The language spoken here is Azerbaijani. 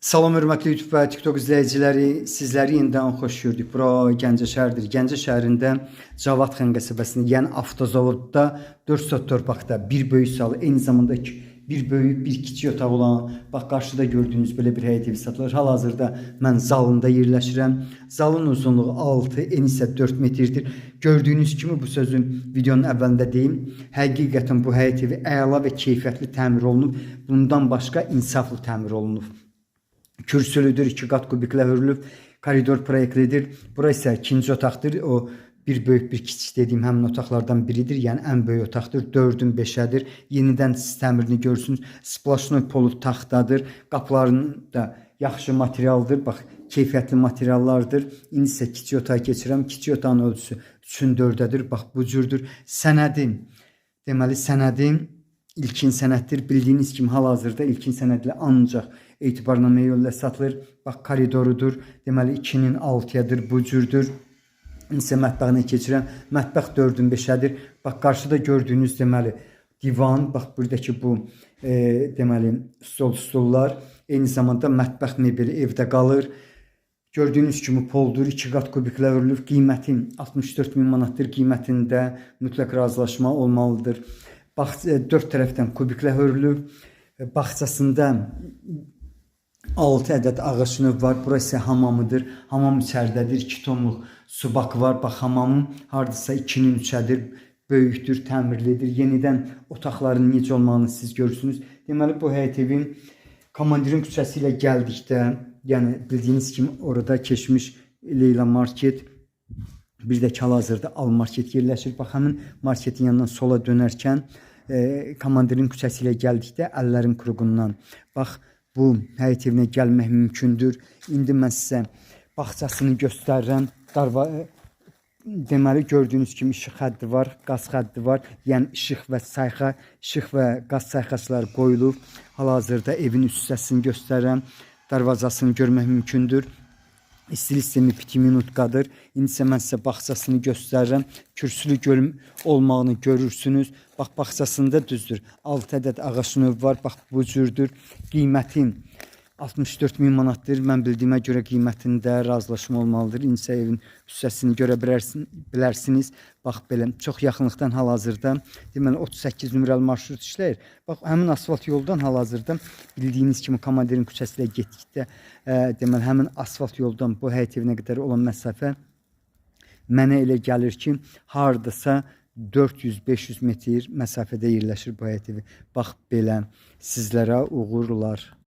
Salam hörmətli YouTube və TikTok izləyiciləri, sizləri yenidən xoş gördük. Bura Gəncə şəhəridir. Gəncə şəhərində Cavadxan qəsəbəsində, yəni avtozavodda 4 sot torpaqda bir böyük salı, eyni zamanda bir böyük, bir kiçik otaq olan, bax qarşıda gördüyünüz belə bir həyət evi satılır. Hal-hazırda mən zalında yerləşirəm. Zalın uzunluğu 6, eni isə 4 metrdir. Gördüyünüz kimi bu sözün videonun əvvəlində deyim. Həqiqətən bu həyət evi əla və keyfiyyətli təmir olunub. Bundan başqa insaflı təmir olunub. Kürsülüdür, 2 qat kubiklə hörülüb, koridor proyektlidir. Bura isə ikinci otaqdır. O bir böyük bir kiçik dediyim həmin otaqlardan biridir. Yəni ən böyük otaqdır. 4-ün 5-ədir. Yenidən siz təmirini görürsünüz. Splaşnoy polu taxtadır. Qapılarının da yaxşı materialdır. Bax, keyfiyyətli materiallardır. İndi isə kiçik otağa keçirəm. Kiçik otağın ölçüsü 3-ün 4-ədir. Bax, bu cürdür. Sənədim, deməli sənədim ilkin sənəddir. Bildiyiniz kimi hal-hazırda ilkin sənədlə ancaq etibarnamə yolla satılır. Bax, koridorudur. Deməli 2-nin 6-yadır. Bu cürdür. İnsə mətbəxinə keçirəm. Mətbəx 4-ün 5-ədir. Bax, qarşıda gördüyünüz deməli divan. Bax, buradakı bu deməli stollar. Eyni zamanda mətbəx mebeli evdə qalır. Gördüyünüz kimi poldur. 2 qat kubiklə hörülür. Qiyməti 64 min manatdır. Qiymətində mütləq razılaşma olmalıdır. Bax, 4 tərəfdən kubiklə hörülür. Bağçasında 6 ədəd ağac növ var. Burası hamamıdır. Hamam içəridədir. 2 tonluq su bakı var. Bax, hamamın hardasa 2-nin 3-ədir. Böyükdür, təmirlidir. Yenidən otaqların necə olmağını siz görürsünüz. Deməli, bu həyət evin Komandirin küçəsi ilə gəldikdə, yəni bildiyiniz kimi orada keçmiş Leyla Market, bir də hal-hazırda Al Market yerləşir. Bax, həmin marketin yanından sola dönərkən Komandirin küçəsi ilə gəldikdə əllərim quruğundan. Bax, bu həyət evinə gəlmək mümkündür. İndi mən sizə bağçasını göstərirəm. Deməli, gördüyünüz kimi işıq xəddi var, qaz xəddi var. Yəni işıq və qaz sayxaçları qoyulub. Hal-hazırda evin üst hissəsini göstərirəm. Darvazasını görmək mümkündür. İstilik sistemi 2 minutqadır. İndi isə mən sizə bağçasını göstərirəm. Kürsülü olmağını görürsünüz. Bax, bağçasında düzdür. 6 ədəd ağac növ var. Bax, bu cürdür. Qiymətin 64 min manatdır. Mən bildiyimə görə qiymətində razılaşma olmalıdır. İndi isə evin hissəsini görə bilərsiniz. Bax, belə çox yaxınlıqdan hal-hazırda deməli 38 nömrəli marşrut işləyir. Bax, həmin asfalt yoldan hal-hazırda bildiyiniz kimi Komandirin küçəsi ilə getdikdə deməli həmin asfalt yoldan bu həyət evinə qədər olan məsafə mənə elə gəlir ki, hardasa 400-500 metr məsafədə yerləşir bu həyət evi. Bax, belə sizlərə uğurlar.